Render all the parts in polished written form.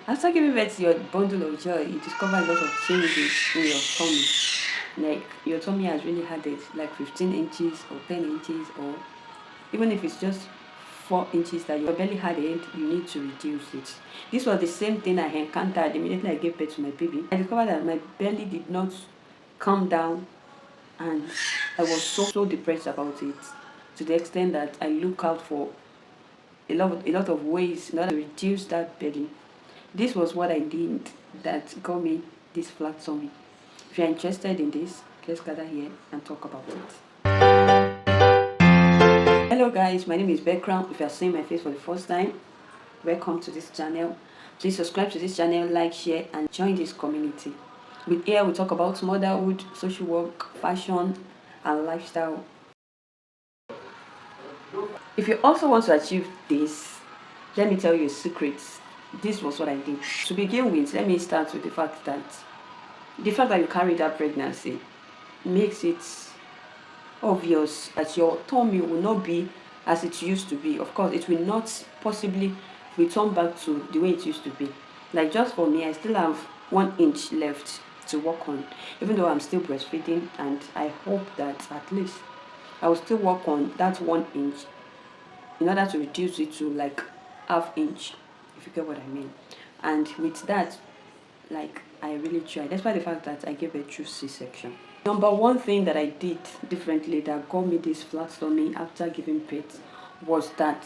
After giving birth to your bundle of joy, you discover a lot of changes in your tummy. Like your tummy has really had it, like 15 inches or 10 inches, or even if it's just 4 inches that your belly had it, you need to reduce it. This was the same thing I encountered immediately I gave birth to my baby. I discovered that my belly did not calm down, and I was so depressed about it, to the extent that I look out for a lot of ways in order to reduce that belly. This was what I did that got me this flat tummy. If you're interested in this, let's gather here and talk about it. Hello guys, my name is Bekram. If you are seeing my face for the first time, welcome to this channel. Please subscribe to this channel, like, share, and join this community. Here we talk about motherhood, social work, fashion, and lifestyle. If you also want to achieve this, let me tell you a secret. This was what I did. To begin with, let me start with the fact that you carry that pregnancy makes it obvious that your tummy will not be as it used to be. Of course, it will not possibly return back to the way it used to be. Like just for me, I still have 1 inch left to work on, even though I'm still breastfeeding, and I hope that at least I will still work on that 1 inch in order to reduce it to like ½ inch, if you get what I mean. And with that, like, I really tried, despite the fact that I gave a true C-section. Number one thing that I did differently that got me this flat tummy after giving birth was that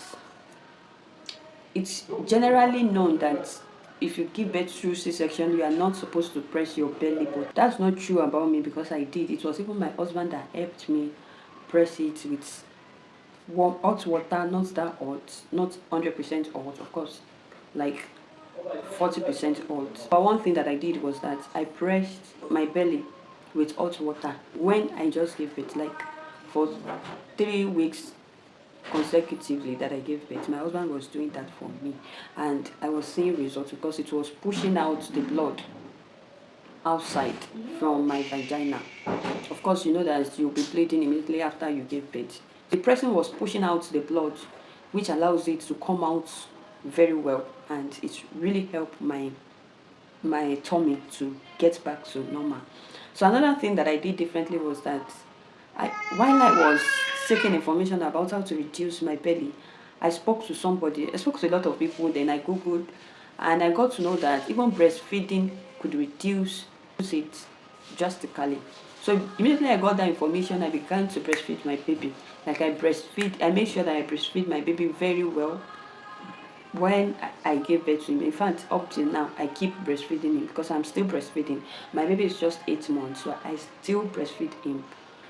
it's generally known that if you give birth through C-section, you are not supposed to press your belly, but that's not true about me because I did. It was even my husband that helped me press it with warm hot water, not that hot, not 100% hot, of course, like 40% hot. But one thing that I did was that I pressed my belly with hot water when I just gave birth, like for 3 weeks consecutively that I gave birth. My husband was doing that for me, and I was seeing results because it was pushing out the blood outside from my vagina. Of course, you know that you'll be bleeding immediately after you give birth. The pressing was pushing out the blood, which allows it to come out very well, and it really helped my tummy to get back to normal. So another thing that I did differently was that while I was seeking information about how to reduce my belly, I spoke to somebody. I spoke to a lot of people. Then I googled, and I got to know that even breastfeeding could reduce it drastically. So immediately I got that information, I began to breastfeed my baby. Like I made sure that I breastfeed my baby very well when I gave birth to him. In fact, up till now, I keep breastfeeding him because I'm still breastfeeding. My baby is just 8 months, so I still breastfeed him.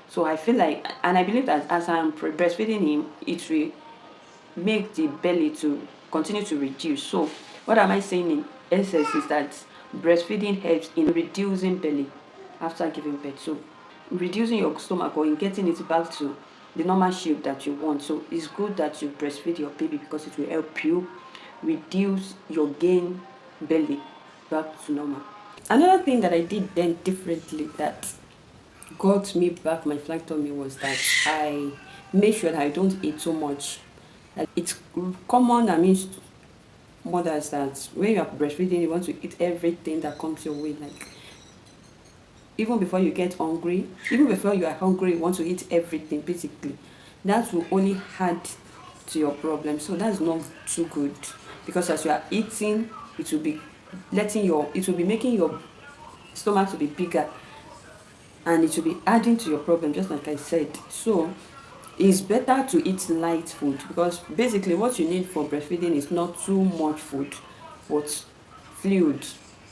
So I feel like, and I believe that as I'm breastfeeding him, it will make the belly to continue to reduce. So what am I saying in essence is that breastfeeding helps in reducing belly after giving birth. So reducing your stomach or in getting it back to the normal shape that you want. So it's good that you breastfeed your baby because it will help you reduce your gain belly back to normal. Another thing that I did then differently that got me back my flat tummy was that I made sure that I don't eat too much. Like, it's common, I mean, mothers, that when you are breastfeeding, you want to eat everything that comes your way. Like, even before you get hungry, even before you are hungry, you want to eat everything, basically. That will only add to your problem. So that's not too good, because as you are eating, it will be making your stomach to be bigger, and it will be adding to your problem, just like I said. So it's better to eat light food, because basically what you need for breastfeeding is not too much food, but fluid,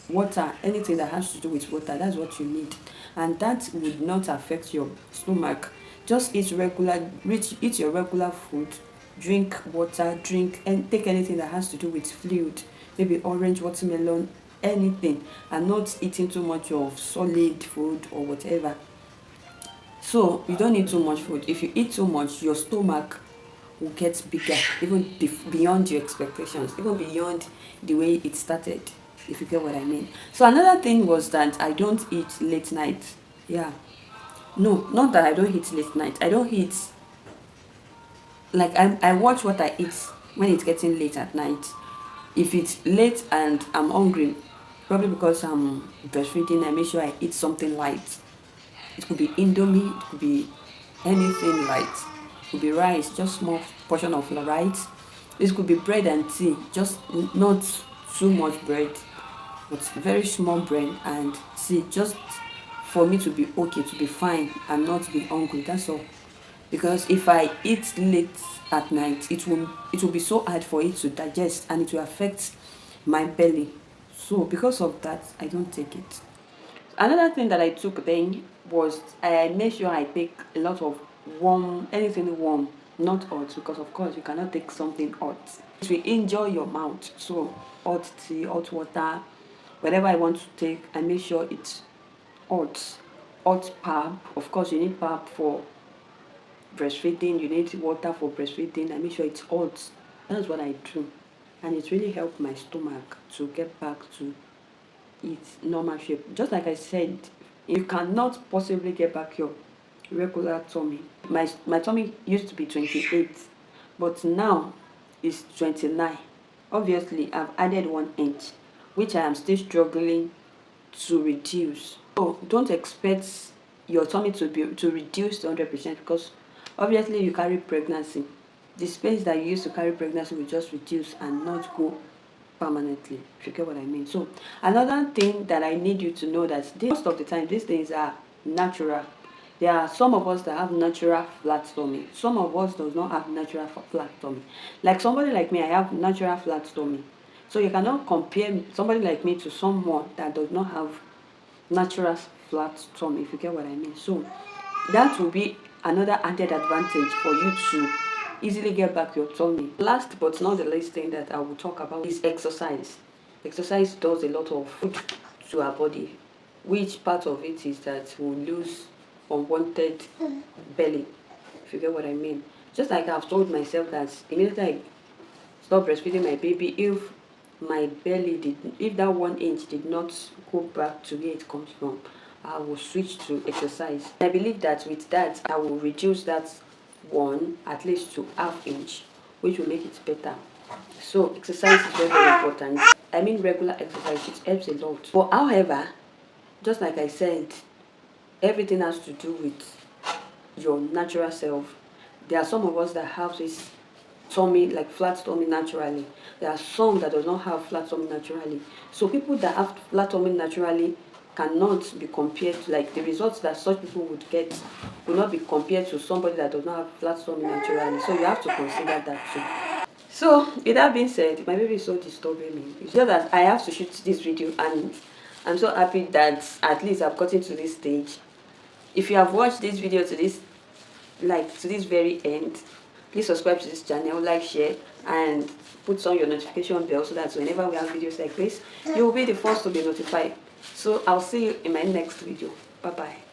water, anything that has to do with water. That's what you need, and that would not affect your stomach. Just eat your regular food, drink water, and take anything that has to do with fluid, maybe orange, watermelon, anything, and not eating too much of solid food or whatever. So you don't need too much food. If you eat too much, your stomach will get bigger, even beyond your expectations, even beyond the way it started, if you get what I mean. So another thing was that I don't eat late night. Yeah, no, not that I don't eat late night. I don't eat, like, I watch what I eat when it's getting late at night. If it's late and I'm hungry, probably because I'm breastfeeding, I make sure I eat something light. It could be Indomie, it could be anything light. It could be rice, just small portion of rice. This could be bread and tea, just not too much bread, but very small bread and tea, just for me to be okay, to be fine and not be hungry. That's all. Because if I eat late at night, it will be so hard for it to digest and it will affect my belly. So because of that, I don't take it. Another thing that I took then was I made sure I take a lot of warm, anything warm, not hot, because of course you cannot take something hot. It will injure your mouth. So hot tea, hot water, whatever I want to take, I make sure it's hot. Hot pap. Of course you need pap for breastfeeding, you need water for breastfeeding. I make sure it's hot. That's what I do. And it really helped my stomach to get back to its normal shape. Just like I said, you cannot possibly get back your regular tummy. My tummy used to be 28, but now it's 29. Obviously, I've added 1 inch, which I am still struggling to reduce. So don't expect your tummy to reduce to 100% because obviously you carry pregnancy. The space that you used to carry pregnancy will just reduce and not go permanently, if you get what I mean. So another thing that I need you to know that most of the time these things are natural. There are some of us that have natural flat tummy. Some of us does not have natural flat tummy. Like somebody like me, I have natural flat tummy. So you cannot compare somebody like me to someone that does not have natural flat tummy, if you get what I mean. So that will be another added advantage for you to easily get back your tummy. Last but not the least thing that I will talk about is exercise. Exercise does a lot of food to our body, which part of it is that we'll lose unwanted belly, if you get what I mean. Just like I've told myself that immediately I stop breastfeeding my baby, if that 1 inch did not go back to where it comes from, I will switch to exercise. I believe that with that, I will reduce that one at least to ½ inch, which will make it better. So exercise is very, very important. I mean regular exercise, it helps a lot. But however, just like I said, everything has to do with your natural self. There are some of us that have this tummy, like flat tummy naturally. There are some that does not have flat tummy naturally. So people that have flat tummy naturally cannot be compared to, like the results that such people would get will not be compared to somebody that does not have flat tummy naturally. So you have to consider that too. So with that being said, my baby is so disturbing me. It's just that I have to shoot this video and I'm so happy that at least I've gotten to this stage. If you have watched this video to this very end, please subscribe to this channel, like, share, and put on your notification bell so that whenever we have videos like this, you will be the first to be notified. So I'll see you in my next video. Bye bye.